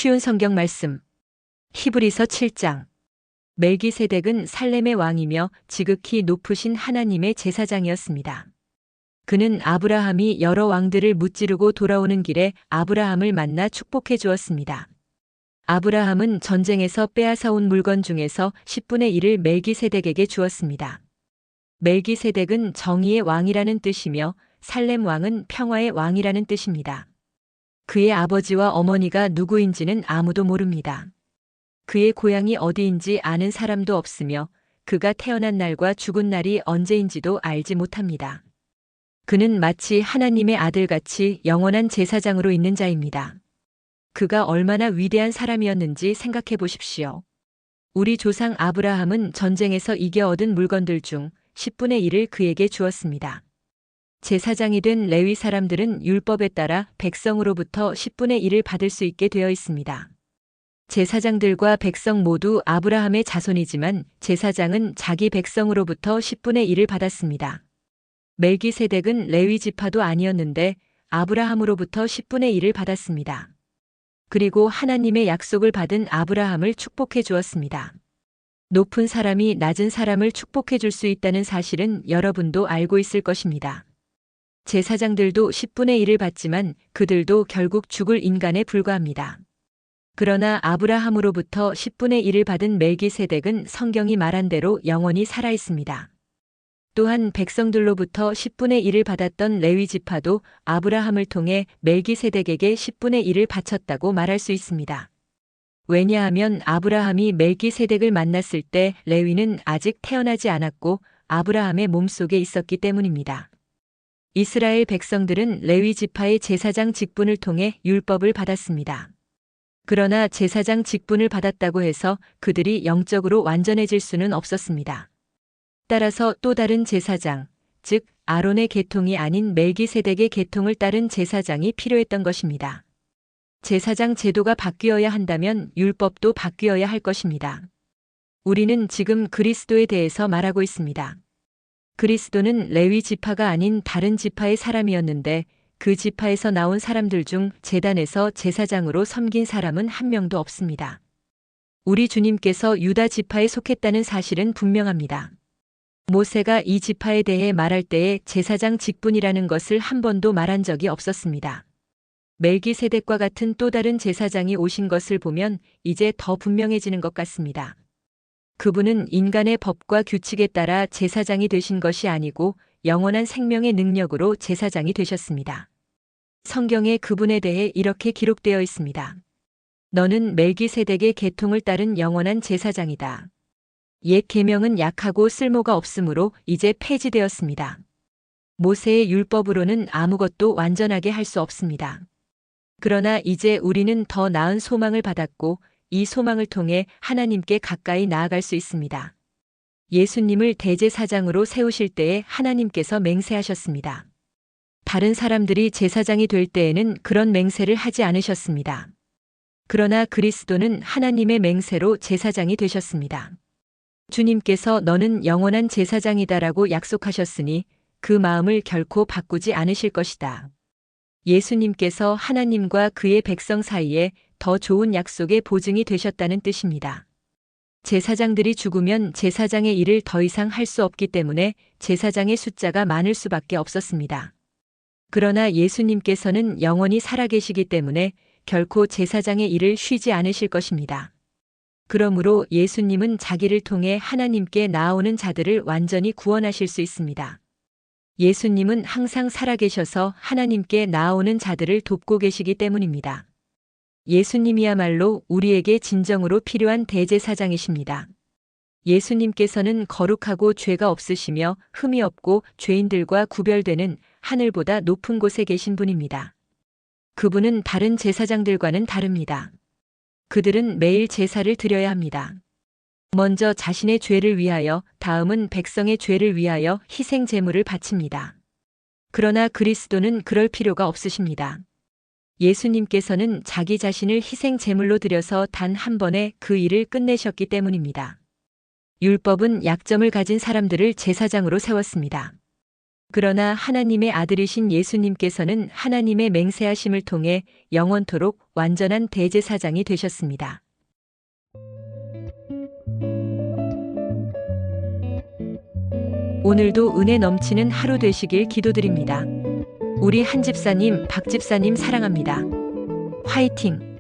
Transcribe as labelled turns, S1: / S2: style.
S1: 쉬운 성경 말씀. 히브리서 7장. 멜기세덱은 살렘의 왕이며 지극히 높으신 하나님의 제사장이었습니다. 그는 아브라함이 여러 왕들을 무찌르고 돌아오는 길에 아브라함을 만나 축복해 주었습니다. 아브라함은 전쟁에서 빼앗아온 물건 중에서 10분의 1을 멜기세덱에게 주었습니다. 멜기세덱은 정의의 왕이라는 뜻이며 살렘 왕은 평화의 왕이라는 뜻입니다. 그의 아버지와 어머니가 누구인지는 아무도 모릅니다. 그의 고향이 어디인지 아는 사람도 없으며 그가 태어난 날과 죽은 날이 언제인지도 알지 못합니다. 그는 마치 하나님의 아들같이 영원한 제사장으로 있는 자입니다. 그가 얼마나 위대한 사람이었는지 생각해 보십시오. 우리 조상 아브라함은 전쟁에서 이겨 얻은 물건들 중 10분의 1을 그에게 주었습니다. 제사장이 된 레위 사람들은 율법에 따라 백성으로부터 10분의 1을 받을 수 있게 되어 있습니다. 제사장들과 백성 모두 아브라함의 자손이지만 제사장은 자기 백성으로부터 10분의 1을 받았습니다. 멜기세덱은 레위 지파도 아니었는데 아브라함으로부터 10분의 1을 받았습니다. 그리고 하나님의 약속을 받은 아브라함을 축복해 주었습니다. 높은 사람이 낮은 사람을 축복해 줄 수 있다는 사실은 여러분도 알고 있을 것입니다. 제사장들도 10분의 1을 받지만 그들도 결국 죽을 인간에 불과합니다. 그러나 아브라함으로부터 10분의 1을 받은 멜기세덱은 성경이 말한 대로 영원히 살아 있습니다. 또한 백성들로부터 10분의 1을 받았던 레위 지파도 아브라함을 통해 멜기세덱에게 10분의 1을 바쳤다고 말할 수 있습니다. 왜냐하면 아브라함이 멜기세덱을 만났을 때 레위는 아직 태어나지 않았고 아브라함의 몸속에 있었기 때문입니다. 이스라엘 백성들은 레위 지파의 제사장 직분을 통해 율법을 받았습니다. 그러나 제사장 직분을 받았다고 해서 그들이 영적으로 완전해질 수는 없었습니다. 따라서 또 다른 제사장, 즉 아론의 계통이 아닌 멜기세덱의 계통을 따른 제사장이 필요했던 것입니다. 제사장 제도가 바뀌어야 한다면 율법도 바뀌어야 할 것입니다. 우리는 지금 그리스도에 대해서 말하고 있습니다. 그리스도는 레위 지파가 아닌 다른 지파의 사람이었는데 그 지파에서 나온 사람들 중 제단에서 제사장으로 섬긴 사람은 한 명도 없습니다. 우리 주님께서 유다 지파에 속했다는 사실은 분명합니다. 모세가 이 지파에 대해 말할 때에 제사장 직분이라는 것을 한 번도 말한 적이 없었습니다. 멜기세덱과 같은 또 다른 제사장이 오신 것을 보면 이제 더 분명해지는 것 같습니다. 그분은 인간의 법과 규칙에 따라 제사장이 되신 것이 아니고 영원한 생명의 능력으로 제사장이 되셨습니다. 성경에 그분에 대해 이렇게 기록되어 있습니다. 너는 멜기세덱의 계통을 따른 영원한 제사장이다. 옛 계명은 약하고 쓸모가 없으므로 이제 폐지되었습니다. 모세의 율법으로는 아무것도 완전하게 할 수 없습니다. 그러나 이제 우리는 더 나은 소망을 받았고 이 소망을 통해 하나님께 가까이 나아갈 수 있습니다. 예수님을 대제사장으로 세우실 때에 하나님께서 맹세하셨습니다. 다른 사람들이 제사장이 될 때에는 그런 맹세를 하지 않으셨습니다. 그러나 그리스도는 하나님의 맹세로 제사장이 되셨습니다. 주님께서 너는 영원한 제사장이다라고 약속하셨으니 그 마음을 결코 바꾸지 않으실 것이다. 예수님께서 하나님과 그의 백성 사이에 더 좋은 약속의 보증이 되셨다는 뜻입니다. 제사장들이 죽으면 제사장의 일을 더 이상 할 수 없기 때문에 제사장의 숫자가 많을 수밖에 없었습니다. 그러나 예수님께서는 영원히 살아계시기 때문에 결코 제사장의 일을 쉬지 않으실 것입니다. 그러므로 예수님은 자기를 통해 하나님께 나아오는 자들을 완전히 구원하실 수 있습니다. 예수님은 항상 살아계셔서 하나님께 나아오는 자들을 돕고 계시기 때문입니다. 예수님이야말로 우리에게 진정으로 필요한 대제사장이십니다. 예수님께서는 거룩하고 죄가 없으시며 흠이 없고 죄인들과 구별되는 하늘보다 높은 곳에 계신 분입니다. 그분은 다른 제사장들과는 다릅니다. 그들은 매일 제사를 드려야 합니다. 먼저 자신의 죄를 위하여, 다음은 백성의 죄를 위하여 희생 제물을 바칩니다. 그러나 그리스도는 그럴 필요가 없으십니다. 예수님께서는 자기 자신을 희생 제물로 드려서 단 한 번에 그 일을 끝내셨기 때문입니다. 율법은 약점을 가진 사람들을 제사장으로 세웠습니다. 그러나 하나님의 아들이신 예수님께서는 하나님의 맹세하심을 통해 영원토록 완전한 대제사장이 되셨습니다. 오늘도 은혜 넘치는 하루 되시길 기도드립니다. 우리 한 집사님, 박 집사님 사랑합니다. 화이팅!